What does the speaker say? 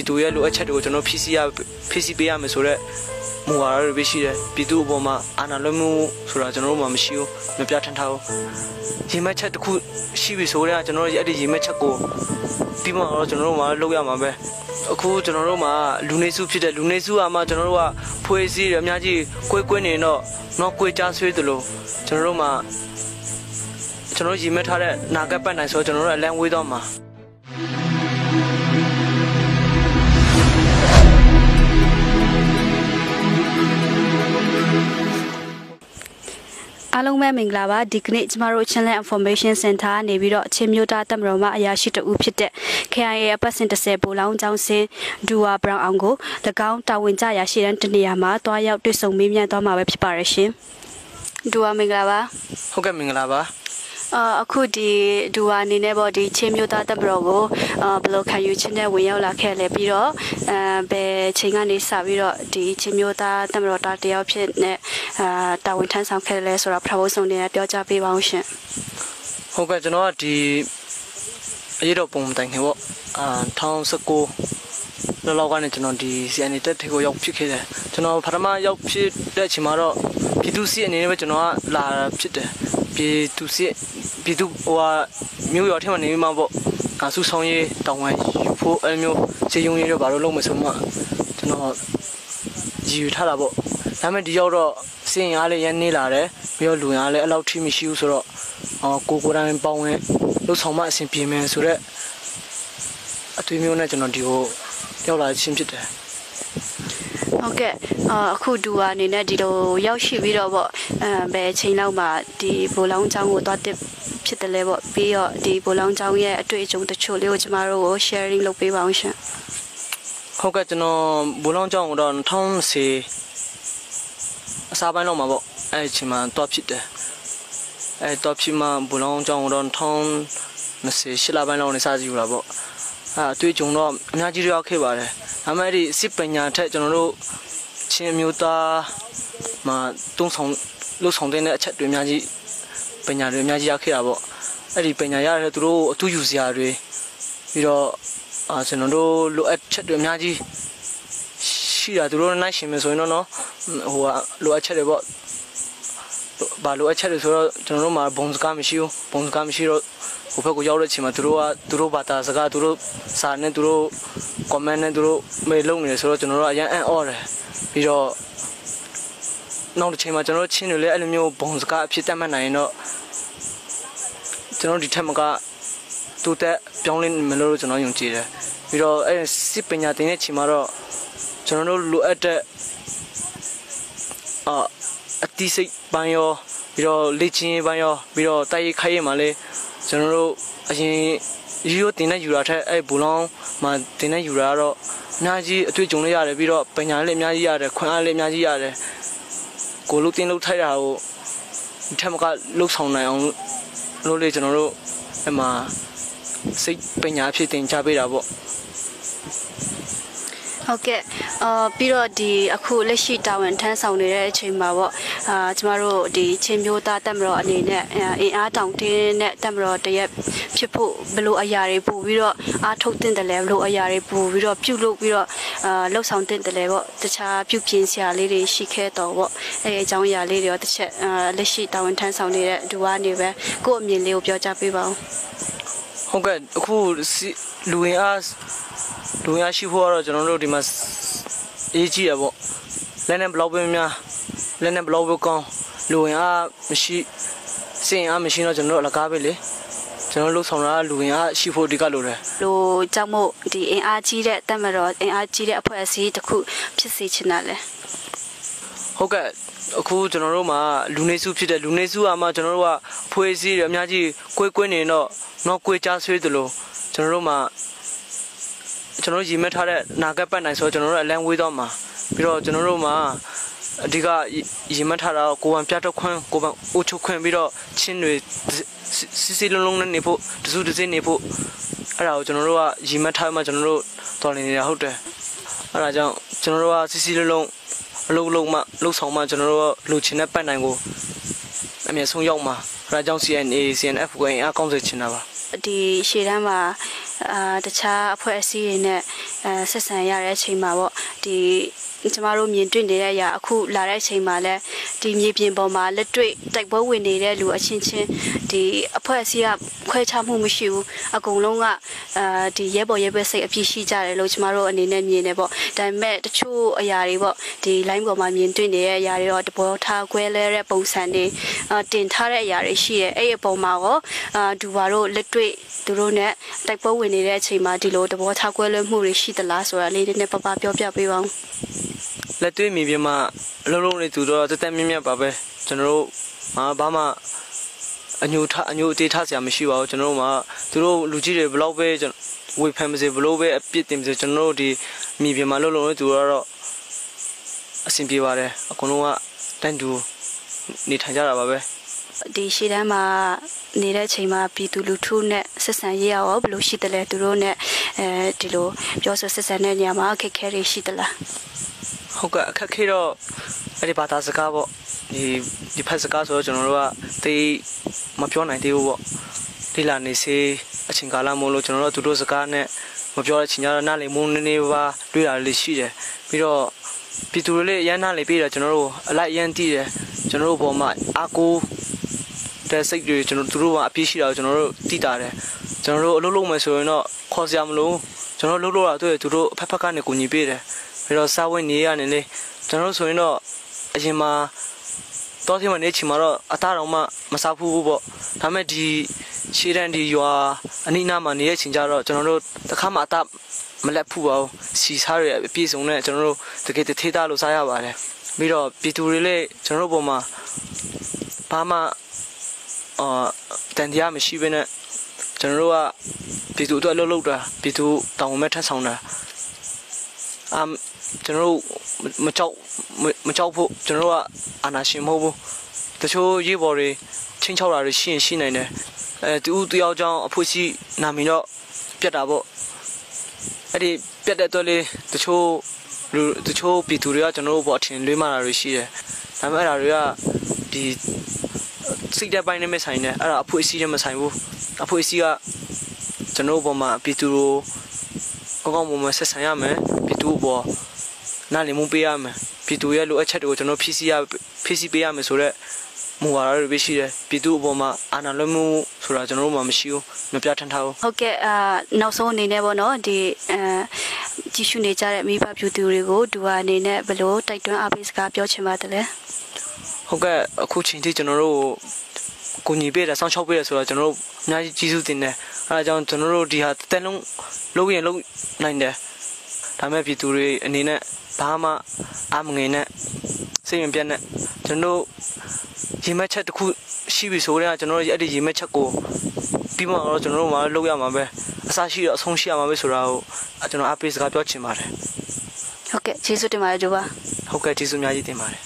တူရဲ့လိုအပ်ချက်တွေကိုကျွန်တော်ဖြည့်ဆည်းပေးရမယ်ဆိုတော့မူဝါဒတွေရှိတယ်ပြည်သူအပေါ်မှာအာဏာလွှမ်းမိုးဆိုတာကျွန်တော်တို့မှမရှိဘူးမပြထန်ထားဘူးရေမက်ချက်တစ်ခုရှိပြီဆိုတော့ကျွန်တော်တို့အဲ့ဒီရေမက်ချက်ကိုပြီးမှတော့ကျွန်တော်တို့မှလုပ်ရမှာပဲအခုကျွန်တော်တို့မှလူနေစုဖြစ်တဲ့လူနေစုကမှကျွန်တော်တို့ကဖွေးစည်းရအများကြီးကွေးနေတော့နောက်ကွေးကြားဆွေးတယ်လို့ကျွန်တော်တို့မှကျွန်တော်ရေမက်ထားတဲ့နာကပတ်နိုင်ဆိုကျွန်တော်တို့အလံဝေးတော့မှာအားလုံးပဲမင်္ဂလာပါဒီကနေ့ကျမတို့ Channel Information Center နေပြီးတော့ချင်းမျိုးသားတပ်မတော်မှအရာရှိတဦးဖြစ်တဲ့ KIA အပတ်စဉ်30ပိုလောင်းကျောင်းစင်းဒူဝါဘရောင်အောင်ကို၎င်းတာဝန်ကျရာရှိတဲ့တနေရာမှာတွားရောက်တွေ့ဆုံမေးမြန်းသွားမှာပဲဖြစ်ပါရရှင်ဒူဝါမင်္ဂလာပါဟုတ်ကဲ့မင်္ဂလာပါအခုဒီဒူဝါအနေနဲ့ပေါ့ဒီချင်းမျိုးသားတပ်မတော်ကိုဘယ်လိုခံယူခြင်းနဲ့ဝင်ရောက်လာခဲ့လဲပြီးတော့ဘယ်ချိန်ကနေစပြီးတော့ဒီချင်းမျိုးသားတပ်မတော်တယောက်ဖြစ်နဲ့တာဝန်ထမ်းဆောင်ခဲ့လဲဆိုတော့ပထမဆုံးနေပြောကြားပေးပါဦးရှင်ဟုတ်ကဲ့ကျွန်တော်ကဒီအရေးတော်ပုံတိုင်ခင်ပေါ့2019လောက်ကနေကျွန်တော်ဒီ CNA တက်တွေကိုရောက်ဖြစ်ခဲ့တယ်ကျွန်တော်ပထမရောက်ဖြစ်တဲ့အချိန်မှာတော့ပြည်သူစစ်အနေနဲ့ပဲကျွန်တော်ကလာဖြစ်တယ်ပြည်သူဟိုဟာမြို့ရောထဲမှာနေမှာပေါ့အဆူဆောင်ရေးတောင်ဝမ်ယူဖို့အဲမျိုးခြေယုံရေးတော့ဘာလို့လုံးမဆုံးမကျွန်တော်ရည်ယူထားတာပေါ့ဒါပေမဲ့ဒီရောက်တော့စင်ရလေးရနေလာတယ်ပြီးတော့လူရလည်းအဲ့လောက်ထိမရှိဘူးဆိုတော့ကိုတိုင်းပေါင်းဝင်လှုပ်ဆောင်မှအဆင်ပြေမယ်ဆိုတော့အသွေးမျိုးနဲ့ကျွန်တော်ဒီကိုရောက်လာချင်းဖြစ်တယ်ဟုတ်ကဲ့အခုဒူဝါအနေနဲ့ဒီလိုရောက်ရှိပြီးတော့ပေါ့ဘယ်ချိန်လောက်မှဒီဘိုလောင်းချောင်းကိုသွားတက်ဖြစ်တယ်လဲပေါ့ပြီးတော့ဒီဘိုလောင်းချောင်းရဲ့အတွေ့အကြုံတချို့လေးကိုကျမတို့ကို sharing လုပ်ပေးပါအောင်ရှင်ဟုတ်ကဲ့ကျွန်တော်ဘိုလောင်းချောင်းတော့2010အစားပိုင်းလောက်မှာပေါ့အဲ့ဒီချိန်မှာသွားဖြစ်တယ်အဲ့တော့ဖြစ်မှဘိုလောင်းချောင်းတော့2028လပိုင်းလောက်နေစကြည့်လာပေါ့အတွေ့အကြုံတော့အများကြီးရောက်ခဲ့ပါတယ်ဒါပေမဲ့ဒီစစ်ပညာထက်ကျွန်တော်တို့ချင်းမျိုးသားမှာတုံးဆောင်လှုပ်ဆောင်တဲ့အချက်တွေအများကြီးပညာတွေအများကြီးရခဲ့တာပေါ့အဲ့ဒီပညာရတဲ့သူတို့အထူးယူစရာတွေပြီးတော့ကျွန်တော်တို့လိုအပ်ချက်တွေအများကြီးရှိတာသူတို့နိုင်ရှင်မယ်ဆိုရင်တော့ဟိုလိုအပ်ချက်တွေပေါ့ဘာလိုအပ်ချက်တွေဆိုတော့ကျွန်တော်တို့မှာဘုံစကားမရှိဘူးဘုံစကားမရှိတော့ဟိုဘက်ကိုရောက်တဲ့အချိန်မှာသူတို့ဘာသာစကားသူတို့စာနဲ့သူတို့ comment နဲ့သူတို့မေးလုပ်နေတယ်ဆိုတော့ကျွန်တော်တို့အရင်အံ့ဩတယ်ပြီးတော့နောက်တစ်ချိန်မှာကျွန်တော်တို့ချင်းတွေလည်းအဲ့လိုမျိုးဘုံစကားအဖြစ်တတ်မှတ်နိုင်ရင်တော့ကျွန်တော်ဒီထက်မကတူတက်ပြောင်းလဲမလို့ကျွန်တော်ယုံကြည်တယ်ပြီးတော့အဲ့စစ်ပညာသင်တဲ့ချိန်မှာတော့ကျွန်တော်တို့လိုအပ်တဲ့အတိစိတ်ပိုင်းရောပြီးတော့လေ့ကျင့်ပိုင်းရောပြီးတော့တိုက်ရိုက်ခိုင်းရမှာလဲကျွန်တော်တို့အရင်ရိုးတင်တဲ့ယူတာထက်အဲ့ဘူလောင်းမှာတင်တဲ့ယူတာကတော့အများကြီးအတွေ့အကြုံလေးရတယ်ပြီးတော့ပညာလေးအများကြီးရတယ်ခွင့်အားလေးအများကြီးရတယ်ကိုလုတင်လုထိုက်တာကိုထက်မကလှုပ်ဆောင်နိုင်အောင်လို့လေကျွန်တော်တို့အမှစိတ်ပညာဖြစ်တင်ချပေးတာပေါ့ဟုတ်ကဲ့ပြီးတော့ဒီအခုလက်ရှိတာဝန်ထမ်းဆောင်နေတဲ့အချိန်မှာပေါ့ကျမတို့ဒီချင်းမျိုးသားတပ်မတော်အနေနဲ့အင်အားတောင်တင်းနဲ့တပ်မတော်တရက်ဖြစ်ဖို့ဘယ်လိုအရာတွေပို့ပြီးတော့အားထုတ်တင်တယ်လဲဘယ်လိုအရာတွေပို့ပြီးတော့ပြုလုပ်ပြီးတော့လှုပ်ဆောင်တင်တယ်လဲပေါ့တခြားပြုပြင်စရာလေးတွေရှိခဲ့တော့ပေါ့အဲအကြောင်းအရာလေးတွေရောတစ်ချက်လက်ရှိတာဝန်ထမ်းဆောင်နေတဲ့ဒူဝါနေပဲကိုယ့်အမြင်လေးကိုပြောကြားပေးပါဦးဟုတ်ကဲ့အခုလူရင်းရှိဖို့ကတော့ကျွန်တော်တို့ဒီမှာအေးကြီးရပေါ့လက်နဲ့ဘလောက်ပဲများလက်နဲ့ဘလောက်ပဲကောင်းလူရင်းအားမရှိစင်အားမရှိတော့ကျွန်တော်တို့အလကားပဲလေကျွန်တော်လှုပ်ဆောင်တာလူရင်းအားရှိဖို့ဒီကလိုတယ်လို့ကြောင့်မို့ဒီအင်အားကြီးတဲ့တပ်မတော်အင်အားကြီးတဲ့အဖွဲ့အစည်းတစ်ခုဖြစ်စေချင်တာလေဟုတ်ကဲ့အခုကျွန်တော်တို့မှာလူနေစုဖြစ်တဲ့လူနေစုကမှကျွန်တော်တို့ကဖွေးစည်းရအများကြီးကွေးနေတော့နောက်ကွေးကြားဆွေးတယ်လို့ကျွန်တော်တို့မှာကျွန်တော်ရေမက်ထားတဲ့နာကပတ်နိုင်ဆိုကျွန်တော်တို့အလံဝေးတော့မှာပြီးတော့ကျွန်တော်တို့မှာအဓိကရေမက်ထားတာကိုဝန်ပြတ်တော့ခွန်းကိုဝန်အိုချုပ်ခွန်းပြီးတော့ချင်းတွေစီလုံးလုံးနဲ့နေဖို့တစုတစင်းနေဖို့အဲ့ဒါကိုကျွန်တော်တို့ကရေမက်ထားမှကျွန်တော်တို့တော်နေနေတာဟုတ်တယ်အဲ့ဒါကြောင့်ကျွန်တော်တို့ကစီလုံးလုံးအလုံးမှလှုပ်ဆောင်မှကျွန်တော်တို့လူချင်းနဲ့ပတ်နိုင်ကိုအမြဲဆုံးရောက်မှာအဲ့ဒါကြောင့် CNA CNF ကိုအကောင်းစေချင်တာပါဒီရှေ့တန်းမှာတခြားအဖွဲ့အစည်းတွေနဲ့ ဆက်ဆံရတဲ့အချိန်မှာပေါ့ဒီကျမတို့မြင်တွေ့နေတဲ့အရာအခုလာတဲ့အချိန်မှာလဲဒီမြေပြင်ပေါ်မှာလက်တွေ့တိုက်ပွဲဝင်နေတဲ့လူအချင်းချင်းဒီအဖွဲ့အစည်းကခွဲခြားမှုမရှိဘူးအကုန်လုံးကဒီရဲဘော်ရဲဘက်စိတ်အပြည့်ရှိကြတယ်လို့ကျမတို့အနေနဲ့မြင်နေပေါ့ဒါပေမဲ့တချို့အရာတွေပေါ့ဒီ line ပေါ်မှာမြင်တွေ့နေတဲ့အရာတွေတော့တဘောထားခွဲလဲတဲ့ပုံစံတွေတင်ထားတဲ့အရာတွေရှိတယ်အဲ့ဒီအပေါ်မှာရောဒူဘာတို့လက်တွေ့သူတို့နဲ့တိုက်ပွဲဝင်နေတဲ့အချိန်မှာဒီလိုတဘောထားခွဲလွှဲမှုတွေရှိသလားဆိုတာလေးနဲ့ပပပြောပြပေးပါဦးလက်တွေ့မြေပြင်မှာလုံးလုံးနေသူတော့တက်တက်မြင့်မြတ်ပါပဲကျွန်တော်တို့ဘာမှအညိုအသေးထားစရာမရှိပါဘူးကျွန်တော်တို့မှာသူတို့လူကြီးတွေဘလောက်ပဲဝေဖန်ပါစေဘလို့ပဲအပြစ်တင်ပါစေကျွန်တော်တို့ဒီမြေပြင်မှာလုံးလုံးနေသူတော့အဆင်ပြေပါတယ်အကုန်လုံးကတန်တူနေထိုင်ကြတာပါပဲဒီရှေ့တန်းမှာနေတဲ့အချိန်မှာပြည်သူလူထုနဲ့ဆက်ဆံရေးရောဘယ်လိုရှိတယ်လဲသူတို့နဲ့ဒီလိုပြောဆိုဆက်ဆံတဲ့နေရာမှာအခက်အခဲတွေရှိသလားဟုတ်ကဲ့အခက်ခဲတော့အဲ့ဒီဘာသာစကားပေါ့ဒီဖက်စကားဆိုတော့ကျွန်တော်တို့ကသိမပြောနိုင်သေးဘူးပေါ့ဒီလာနေစေအချိန်ကာလမို့လို့ကျွန်တော်တို့သူတို့စကားနဲ့မပြောတဲ့အချိန်ကျတော့နားလေမုန်းနေပါတွေ့တာလေးရှိတယ်ပြီးတော့ပြည်သူတွေလည်းရန်နားလေပြီးတော့ကျွန်တော်တို့အလိုက်ရန်တည်တယ်ကျွန်တော်တို့ပေါ်မှာအားကိုးတဲ့စိတ်တွေကျွန်တော်တို့ကအပြည့်ရှိတာကိုကျွန်တော်တို့တည်တာတယ်ကျွန်တော်တို့အလုပ်လုပ်မယ်ဆိုရင်တော့ခေါ်စရာမလိုကျွန်တော်လုပ်လို့ရတော့သူတို့အဖက်ဖက်ကနေကူညီပေးတယ်ပြီးတော့စာဝင်နေရနေလေကျွန်တော်တို့ဆိုရင်တော့အရင်မှာတော့ဒီမှာနေချင်မှာတော့အသားတော်မှမစားဘူးပေါ့ဒါမဲ့ဒီရှေ့တန်းဒီရွာအနိနာမှာနေရချင်ကြတော့ကျွန်တော်တို့တခါမှအသားမလက်ဖူးပါဘူးစီစားရအပြည့်စုံနဲ့ကျွန်တော်တို့တကယ်သေးသားလို့စားရပါတယ်ပြီးတော့ပြည်သူတွေလည်းကျွန်တော်တို့ပေါ်မှာဘာမှတန်တရားမရှိဘဲနဲ့ကျွန်တော်တို့ကပြည်သူအတွက်လှုပ်လှုပ်တာပြည်သူတောင်းမဲ့ထပ်ဆောင်တာကျွန်တော်တို့မကြောက်ဖို့ကျွန်တော်တို့ကအာဏာရှင်မဟုတ်ဘူးတချို့ရေးပေါ်တွေချင်းချောက်တာတွေရှိနိုင်တယ်တူတယောက်ကြောင့်အဖို့ရှိနာမည်တော့ပြတ်တာပေါ့အဲ့ဒီပြတ်တဲ့အတွက်လေးတချို့ပြည်သူတွေကကျွန်တော်တို့ပေါ်အထင်လွှဲမှတာတွေရှိတယ်ဒါပေမဲ့အဲ့ဒါတွေကဒီစိတ်တဲ့ပိုင်းနဲ့မဆိုင်နဲ့အဲ့ဒါအဖို့ရှိနဲ့မဆိုင်ဘူးအဖို့ရှိကကျွန်တော်တို့ပေါ်မှာပြည်သူကိုကောင်းကောင်းမွန်မွန်ဆက်ဆံရမယ်ပြည်သူပေါ်နားလည်မှုပေးရမယ်ပြည်သူရဲ့လိုအပ်ချက်တွေကိုကျွန်တော်ဖြည့်ဆည်းပေးရမယ်ဆိုတော့မူဝါဒတွေပဲရှိတယ်ပြည်သူအပေါ်မှာအာဏာလွှဲမှုဆိုတာကျွန်တော်တို့မှမရှိဘူးမပြထန်ထားဘူးဟုတ်ကဲ့နောက်ဆုံးအနေနဲ့ပေါ့နော်ဒီကြည့်ရှုနေကြတဲ့မိဘပြည်သူတွေကိုဒူဟာအနေနဲ့ဘယ်လိုတိုက်တွန်းအားပေးစကားပြောချင်ပါတယ်လဲဟုတ်ကဲ့အခုချိန်ထိကျွန်တော်တို့ကိုညီပေးတယ်စောင့်ရှောက်ပေးတယ်ဆိုတော့ကျွန်တော်တို့အများကြီးကျေးဇူးတင်တယ်အဲဒါကြောင့်ကျွန်တော်တို့ဒီဟာတက်လုံးလုံးရင်လုံးနိုင်တယ်ဒါမဲ့ပြည်သူတွေအနေနဲ့ဘာမှအမငယ်နဲ့စိတ်မပြတ်နဲ့ကျွန်တော်ရေမက်ချက်တစ်ခုရှိပြီဆိုတော့ကျွန်တော်တို့အဲ့ဒီရေမက်ချက်ကိုပြီးမှတော့ကျွန်တော်တို့မှလုပ်ရမှာပဲအစားရှိတော့အဆုံးရှိရမှာပဲဆိုတာကိုကျွန်တော်အားပေးစကားပြောချင်ပါတယ်ဟုတ်ကဲ့ကျေးဇူးတင်ပါတယ်ဂျိုးပါဟုတ်ကဲ့ကျေးဇူးအများကြီးတင်ပါတယ်